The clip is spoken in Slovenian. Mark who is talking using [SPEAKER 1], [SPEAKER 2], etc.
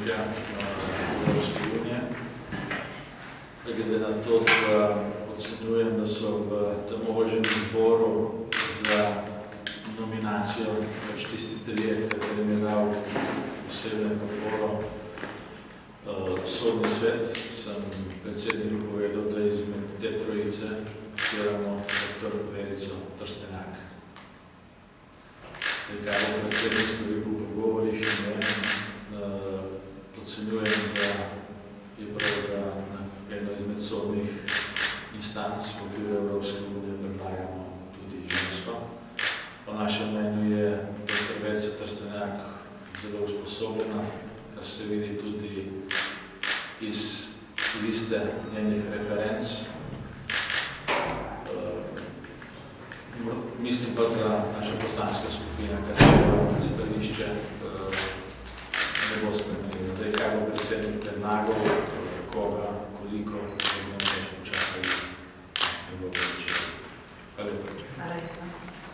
[SPEAKER 1] predsednika Evropske unije. Glede na to, da ocenjujem, da so v tem ožjem izboru za nominacijo pač tisti trije, katerim je dal posebno podporo Sodni svet, sem predsedniku povedal, da izmed te trojice podpiramo dr. Verico Trstenjak. Kaj bo predsednik storil po pogovorih, ocenjujem, da je prav, da eno izmed sodnih instanc v okviru Evropske unije predlagamo tudi žensko. Po našem mnenju je dr. Verica Trstenjak zelo usposobljena, kar se vidi tudi iz liste njenih referenc. Mislim pa, da naša poslanska skupina, kar se je stališče, ne bo spremenila. Zdaj, kaj bo predsednik predlagal, koga, koliko, da bomo počakali, da bo počeli. Hvala lepa.